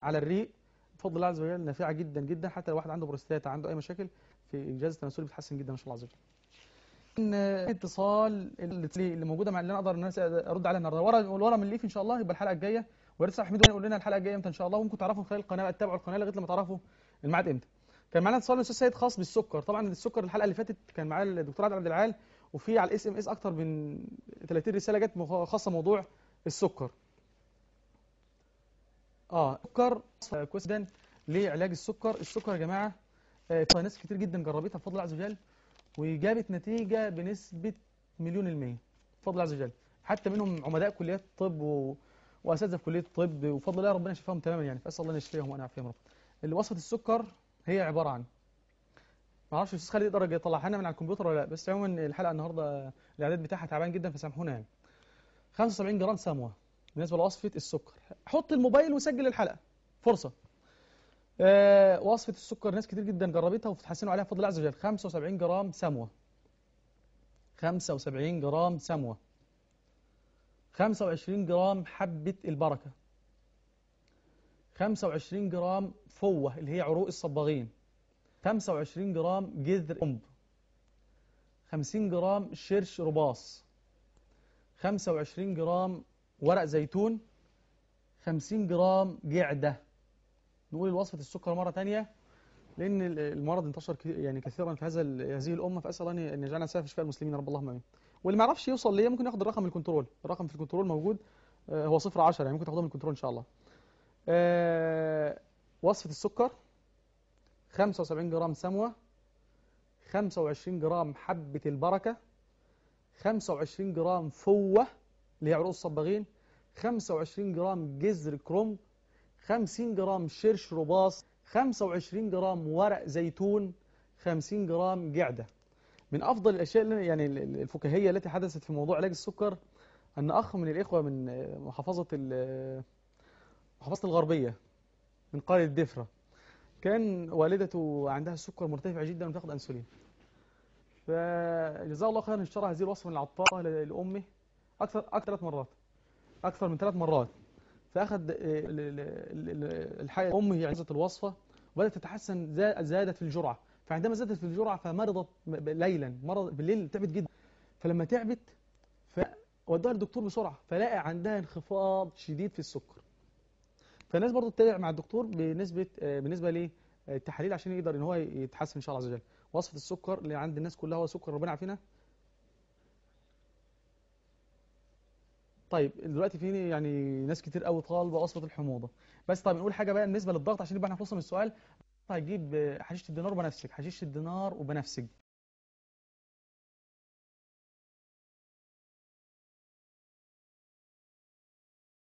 على الريق بفضل الله عز وجل نافعه جدا جدا، حتى لو واحد عنده بروستاتا عنده اي مشاكل في الجهاز التناسلي بتحسن جدا ما شاء الله عز وجل. ان اتصال اللي موجوده مع اللي انا اقدر الناس ارد عليها النهارده ورا من الليف ان شاء الله، يبقى الحلقه الجايه. ولسه حميد يقول لنا الحلقه الجايه امتى ان شاء الله، وممكن تعرفوا من خلال القناه، تتابعوا القناه لغايه لما تعرفوا الميعاد امتى. كان معانا اتصال الاستاذ سيد خاص بالسكر. طبعا السكر الحلقه اللي فاتت كان معانا الدكتور عادل عبد العال، وفي على الاس ام اس اكتر من 30 رساله جت خاصه موضوع السكر. سكر كويس جدا لعلاج السكر. السكر يا جماعه ناس كتير جدا جربتها بفضل الله عز وجل وجابت نتيجه بنسبه مليون المية بفضل الله عز وجل، حتى منهم عمداء كليات الطب واساتذه في كليه الطب، وبفضل الله ربنا يشفيهم تماما يعني، فاسال الله ان يشفيهم وانا اعافيهم رب. اللي وصفه السكر هي عباره عن، ما اعرفش الاستاذ خالد يقدر يطلعها لنا من على الكمبيوتر ولا لا، بس عموما الحلقه النهارده الاعداد بتاعها تعبان جدا فسامحونا يعني. 75 جرام سموه بالنسبه لوصفه السكر. حط الموبايل وسجل الحلقه، فرصه. وصفه السكر ناس كتير جدا جربتها وبتحسنوا عليها بفضل الله عز وجل. 75 جرام سموه، 75 جرام سموه، 25 جرام حبه البركه، 25 جرام فوه اللي هي عروق الصباغين، 25 جرام جذر قنب، 50 جرام شرش رباص، 25 جرام ورق زيتون، 50 جرام جعدة. نقول وصفة السكر مرة تانية لأن المرض انتشر يعني كثيرا في هذه الأمة، فأسأل الله أن يجعلنا سبب في شفاء المسلمين رب اللهم آمين. واللي ما يعرفش يوصل ليا ممكن ياخد الرقم من الكنترول، الرقم في الكنترول موجود، هو 010 يعني، ممكن تاخدوه من الكنترول إن شاء الله. وصفة السكر: 75 جرام سموة، 25 جرام حبة البركة، 25 جرام فوة اللي هي عروق الصباغين، 25 جرام جذر كرنب، 50 جرام شرش رباص، 25 جرام ورق زيتون، 50 جرام جعدة. من أفضل الأشياء اللي يعني الفكاهية التي حدثت في موضوع علاج السكر أن أخ من الإخوة من محافظة الغربية من قرية الدفرة، كان والدته عندها السكر مرتفع جدا وتاخد أنسولين، فجزاه الله خيرا اشترى هذه الوصفة من العطارة لأمه أكثر من 3 مرات. فأخذ الحقيقة أمه يعني الوصفة وبدأت تتحسن، زادت في الجرعة. فعندما زادت في الجرعة فمرضت ليلا، مرض بالليل، تعبت جدا. فلما تعبت فودوها للدكتور بسرعة، فلاقى عندها انخفاض شديد في السكر. فالناس برضو تتابع مع الدكتور بالنسبة للتحاليل عشان يقدر ان هو يتحسن ان شاء الله عز وجل. وصفة السكر اللي عند الناس كلها هو سكر ربنا يعافينا. طيب دلوقتي في يعني ناس كتير قوي طالبه وصفه الحموضه. بس طيب نقول حاجه بقى بالنسبه للضغط عشان يبقى احنا خلصنا من السؤال. هتجيب حشيشه الدينار وبنفسج، حشيشه الدينار وبنفسج